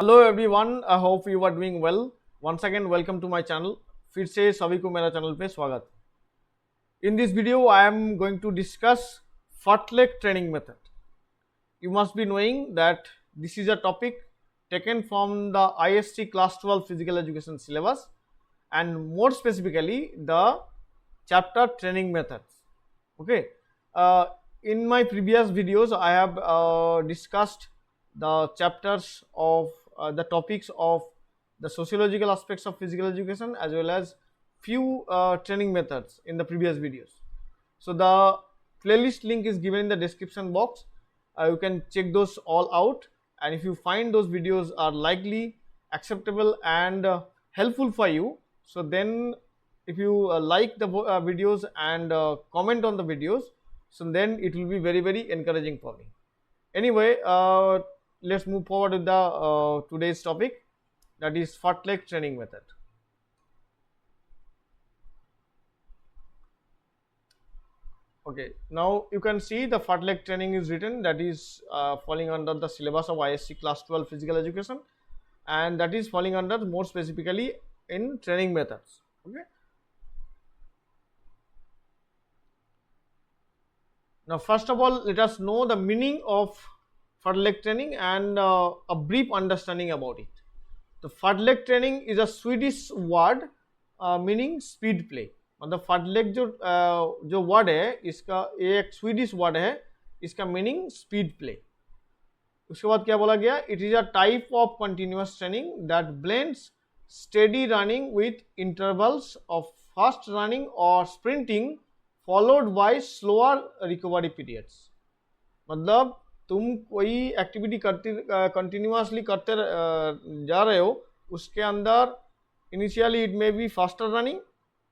Hello everyone, I hope you are doing well. Once again welcome to my channel. फिर से सभी को मेरा चैनल पे स्वागत। In this video I am going to discuss Fartlek training method. You must be knowing that this is a topic taken from the ISC class 12 physical education syllabus and more specifically the chapter training methods. Okay, uh, in my previous videos I have discussed the chapters of the topics of the sociological aspects of physical education as well as few training methods in the previous videos. So the playlist link is given in the description box. You can check those all out, and if you find those videos are likely acceptable and helpful for you, so then if you like the videos and comment on the videos, so then it will be very encouraging for me. Anyway, let's move forward with the today's topic, that is Fartlek training method. Okay, now you can see the Fartlek training is written, that is falling under the syllabus of ISC class 12 physical education, and that is falling under more specifically in training methods. Okay, now first of all let us know the meaning of Fartlek training and a brief understanding about it. The Fartlek training is a Swedish word meaning speed play. मतलब फार्टलेक जो word है इसका, ये एक Swedish word है, इसका meaning speed play. उसके बाद क्या बोला गया, it is a type of continuous training that blends steady running with intervals of fast running और sprinting followed by slower recovery periods. मतलब तुम कोई एक्टिविटी करती कंटिन्यूअसली करते जा रहे हो, उसके अंदर initially it may be faster running,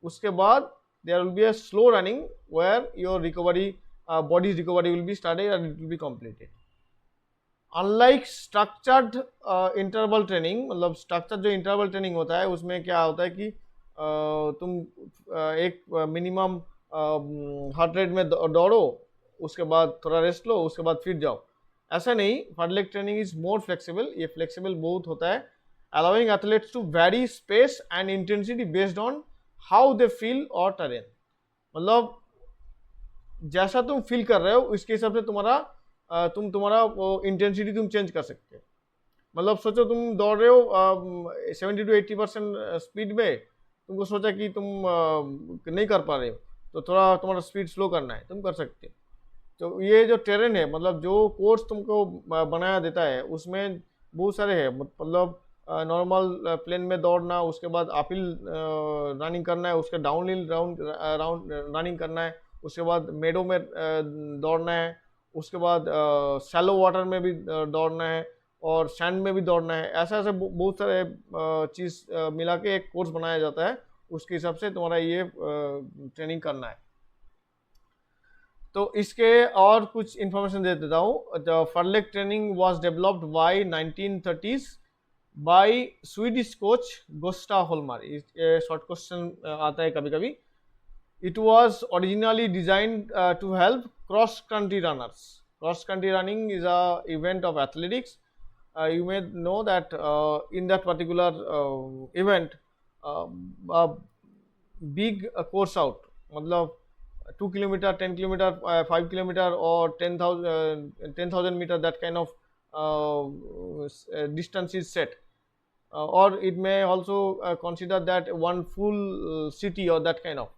उसके बाद there will be a slow running where your recovery body's recovery will be started and it will be completed. Unlike structured interval training, मतलब structured जो interval training होता है उसमें क्या होता है कि तुम एक मिनिमम हार्ट रेट में दौड़ो, उसके बाद थोड़ा रेस्ट लो, उसके बाद फिर जाओ, ऐसा नहीं। फार्टलेक ट्रेनिंग इज मोर फ्लेक्सिबल, ये फ्लेक्सिबल बहुत होता है, allowing athletes to vary space and intensity based on how they feel और टरेन। मतलब जैसा तुम फील कर रहे हो उसके हिसाब से तुम्हारा इंटेंसिटी तुम चेंज कर सकते हो। मतलब सोचो तुम दौड़ रहे हो 70 to 80% स्पीड में, तुमको सोचा कि तुम नहीं कर पा रहे हो तो थोड़ा तुम्हारा स्पीड स्लो करना है, तुम कर सकते हो। तो ये जो टेरेन है, मतलब जो कोर्स तुमको बनाया देता है उसमें बहुत सारे हैं। मतलब नॉर्मल प्लेन में दौड़ना, उसके बाद अपहिल रनिंग करना है, उसके डाउनहिल राउंड रनिंग करना है, उसके बाद मेडो में दौड़ना है, उसके बाद शैलो वाटर में भी दौड़ना है और सैंड में भी दौड़ना है। ऐसे ऐसे बहुत सारे चीज़ मिला के एक कोर्स बनाया जाता है, उसके हिसाब से तुम्हारा ये ट्रेनिंग करना है। तो इसके और कुछ इन्फॉर्मेशन दे देता हूँ। The fartlek training was developed by 1930s by Swedish coach Gosta Holmar. Short question आता है कभी कभी। It was originally designed to help cross country runners. Cross country running is a event of athletics. You may know that in that particular event, a big course out, मतलब 2 kilometer, 10 kilometer, 5 kilometer or 10,000 meter, that kind of distance is set. Or it may also consider that one full city or that kind of.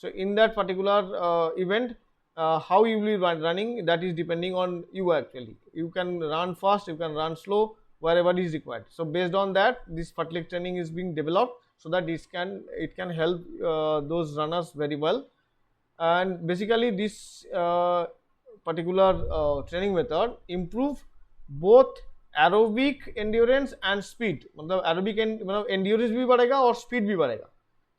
So in that particular event, how you will be running, that is depending on you actually. You can run fast, you can run slow, wherever is required. So based on that, this Fartlek training is being developed so that it can help those runners very well. And basically this particular training method improve both aerobic endurance and speed. मतलब aerobic मतलब endurance भी बढ़ेगा और speed भी बढ़ेगा।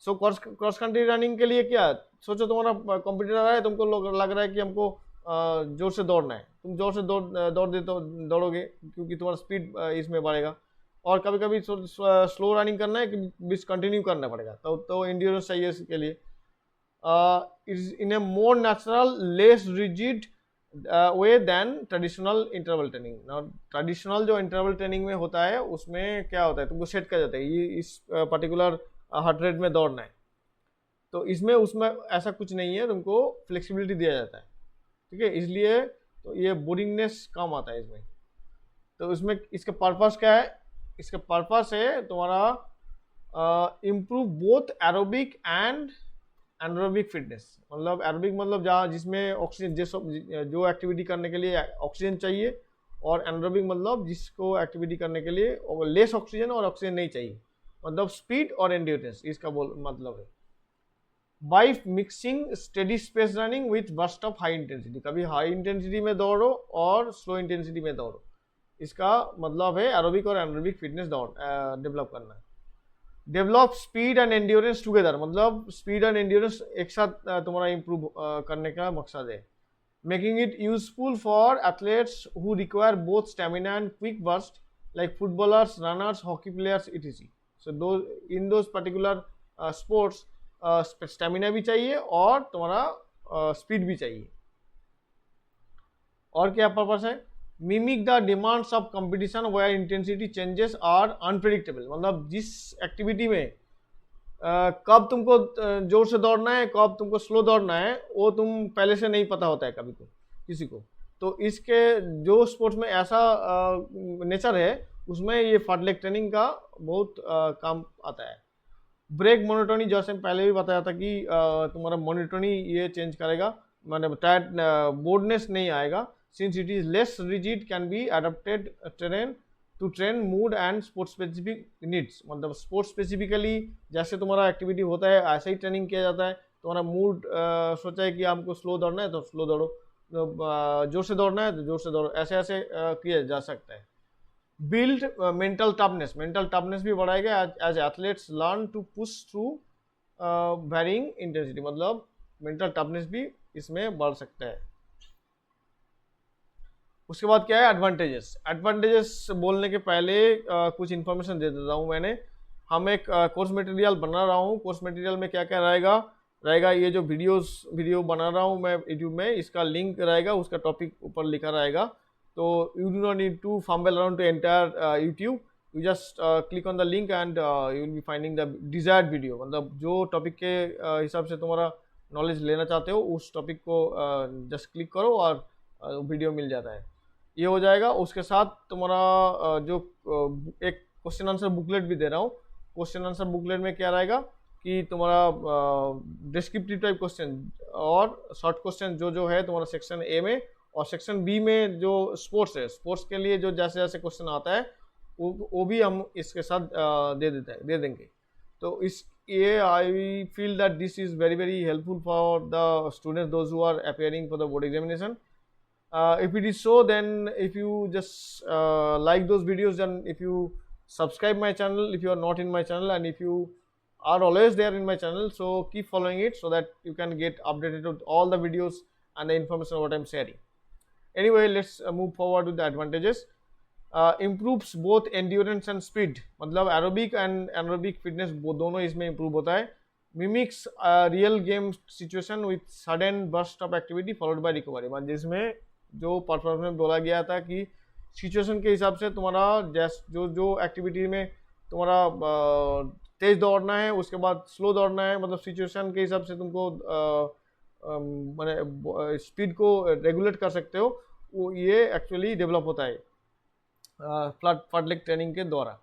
So cross country running के लिए क्या, सोचो तुम्हारा कॉम्पिटिटर है, तुमको लग रहा है कि हमको जोर से दौड़ना है, तुम जोर से दौड़ोगे क्योंकि तुम्हारा स्पीड इसमें बढ़ेगा। और कभी कभी स्लो रनिंग करना है कि बीच कंटिन्यू करना पड़ेगा, तो एंड्योरेंस चाहिए इसके लिए। Is in a more natural, less rigid way than traditional interval training. Now traditional जो इंटरवल ट्रेनिंग में होता है उसमें क्या होता है, तुमको सेट कर जाता है ये इस पर्टिकुलर हार्ट रेट में दौड़ना है, तो इसमें उसमें ऐसा कुछ नहीं है, तुमको फ्लेक्सिबिलिटी दिया जाता है, ठीक है, इसलिए तो ये बोरिंगनेस कम आता है इसमें। तो इसमें इसका पर्पस क्या है, इसका पर्पस है तुम्हारा improve both aerobic and anaerobic fitness. मतलब एरोबिक मतलब जहाँ जिसमें ऑक्सीजन जो एक्टिविटी करने के लिए ऑक्सीजन चाहिए, और एनारोबिक मतलब जिसको एक्टिविटी करने के लिए लेस ऑक्सीजन और ऑक्सीजन नहीं चाहिए, मतलब स्पीड और एंड्योरेंस इसका मतलब है। By mixing steady space running with burst of high intensity, कभी हाई इंटेंसिटी में दौड़ो और स्लो इंटेंसिटी में दौड़ो, इसका मतलब है एरोबिक और एनारोबिक फिटनेस दौड़ डेवलप करना। Develop speed and endurance together, मतलब स्पीड एंड एंड्योरेंस एक साथ तुम्हारा इंप्रूव करने का मकसद है। Making it useful for athletes who require both stamina and quick burst like footballers, runners, hockey players etc. So दो in those particular sports stamina भी चाहिए और तुम्हारा स्पीड भी चाहिए। और क्या पर्पस है, mimic the demands of competition where intensity changes are unpredictable, मतलब जिस एक्टिविटी में कब तुमको जोर से दौड़ना है, कब तुमको स्लो दौड़ना है, वो तुम पहले से नहीं पता होता है कभी को किसी को। तो इसके जो स्पोर्ट्स में ऐसा नेचर है उसमें ये फार्टलेक ट्रेनिंग का बहुत काम आता है। ब्रेक मोनोटोनी, जैसे पहले भी बताया था कि तुम्हारा मोनोटोनी ये चेंज करेगा, मतलब टायर्ड बोर्डनेस नहीं आएगा, since it is less rigid can be adapted terrain to train mood and sport specific needs। मतलब स्पोर्ट स्पेसिफिकली जैसे तुम्हारा एक्टिविटी होता है ऐसे ही ट्रेनिंग किया जाता है। तुम्हारा मूड सोचा है कि हमको स्लो दौड़ना है तो स्लो दौड़ो, जोर से दौड़ना है तो जोर से दौड़ो, ऐसे ऐसे किया जा सकता है। Build mental toughness, mental toughness भी बढ़ाएगा as athletes learn to push through varying intensity, मतलब मेंटल टफनेस भी इसमें बढ़ सकता है। उसके बाद क्या है एडवांटेजेस। एडवांटेजेस बोलने के पहले कुछ इन्फॉर्मेशन दे देता हूँ मैंने। हम एक कोर्स मटेरियल बना रहा हूँ, कोर्स मटेरियल में क्या क्या रहेगा ये जो वीडियो बना रहा हूँ मैं यूट्यूब में, इसका लिंक रहेगा, उसका टॉपिक ऊपर लिखा रहेगा। तो you do not need to fumble around to entire YouTube, you just click on the link and you will be finding the desired video. मतलब जो टॉपिक के हिसाब से तुम्हारा नॉलेज लेना चाहते हो उस टॉपिक को जस्ट क्लिक करो और वीडियो मिल जाता है, ये हो जाएगा। उसके साथ तुम्हारा जो एक क्वेश्चन आंसर बुकलेट भी दे रहा हूँ। क्वेश्चन आंसर बुकलेट में क्या रहेगा कि तुम्हारा डिस्क्रिप्टिव टाइप क्वेश्चन और शॉर्ट क्वेश्चन जो है तुम्हारा सेक्शन ए में, और सेक्शन बी में जो स्पोर्ट्स है, स्पोर्ट्स के लिए जो जैसे जैसे क्वेश्चन आता है वो भी हम इसके साथ दे देंगे। तो इस ये I feel that this is very very helpful for the students those who are appearing for the board examination. If it is so, then if you just like those videos, then if you subscribe my channel, if you are not in my channel, and if you are always there in my channel, so keep following it so that you can get updated with all the videos and the information what I'm sharing. Anyway, let's move forward with the advantages. Improves both endurance and speed, मतलब aerobic and anaerobic fitness दोनों इसमें improve होता है। Mimics real game situation with sudden burst of activity followed by recovery, मतलब जिसमें जो performance में बोला गया था कि सिचुएशन के हिसाब से तुम्हारा जो एक्टिविटी में तुम्हारा तेज दौड़ना है, उसके बाद स्लो दौड़ना है, मतलब सिचुएशन के हिसाब से तुमको मैंने स्पीड को रेगुलेट कर सकते हो, वो ये एक्चुअली डेवलप होता है फार्टलेक ट्रेनिंग के द्वारा।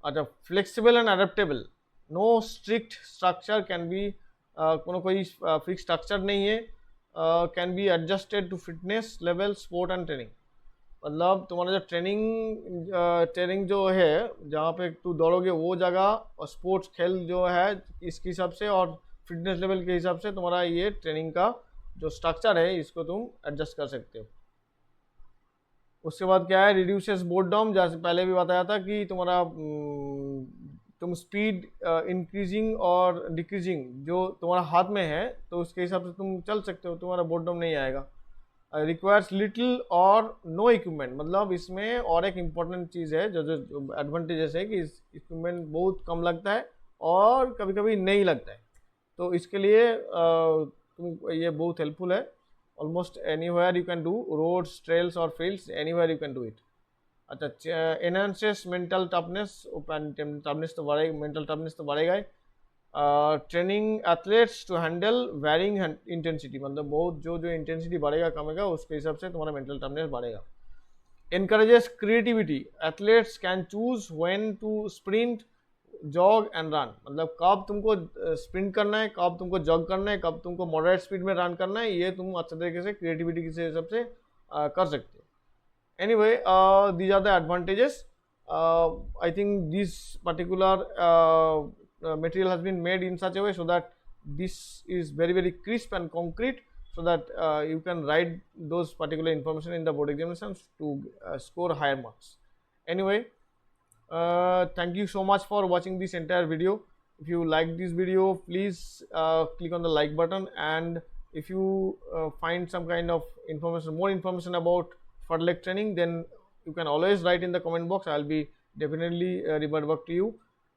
अच्छा, flexible and adaptable, no strict structure can be, कोई फिक्स स्ट्रक्चर नहीं है, can be adjusted to fitness level sport and training. मतलब तुम्हारा जो ट्रेनिंग जो है जहाँ पे तू दौड़ोगे वो जगह, और स्पोर्ट्स खेल जो है इसके हिसाब से, और फिटनेस लेवल के हिसाब से तुम्हारा ये ट्रेनिंग का जो स्ट्रक्चर है इसको तुम एडजस्ट कर सकते हो। उसके बाद क्या है, रिड्यूसेस बोर्डम, जैसे पहले भी बताया था कि तुम्हारा तुम स्पीड इंक्रीजिंग और डिक्रीजिंग जो तुम्हारा हाथ में है तो उसके हिसाब से तुम चल सकते हो, तुम्हारा बोर्डम नहीं आएगा। रिक्वायर्स लिटिल और नो इक्विपमेंट, मतलब इसमें और एक इम्पॉर्टेंट चीज़ है जो एडवांटेजेस है कि इक्विपमेंट बहुत कम लगता है और कभी कभी नहीं लगता है, तो इसके लिए तुम ये बहुत हेल्पफुल है। almost anywhere you can do, roads, trails or fields, anywhere you can do it. अच्छा, enhances mental toughness, toughness तो बढ़ेगा, mental toughness तो बढ़ेगा ही. Training athletes to handle varying intensity, मतलब बहुत जो जो इंटेंसिटी बढ़ेगा कमेगा उसके हिसाब से तुम्हारा मेंटल टफनेस बढ़ेगा. encourages creativity, athletes can choose when to sprint, jog and run, मतलब कब तुमको स्प्रिंट करना है, कब तुमको जॉग करना है, कब तुमको मॉडरेट स्पीड में रन करना है, ये तुम अच्छे तरीके से क्रिएटिविटी के हिसाब से कर सकते हो. Anyway, these are the advantages. I think this particular material has been made in such a way so that this is very very crisp and concrete, so that you can write those particular information in the board examinations to score higher marks. Anyway, thank you so much for watching this entire video. If you like this video, please click on the like button, and if you find some kind of information, more information about Fartlek training, then you can always write in the comment box. I'll be definitely revert back to you,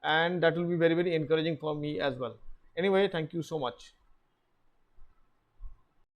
and that will be very very encouraging for me as well. Anyway, thank you so much.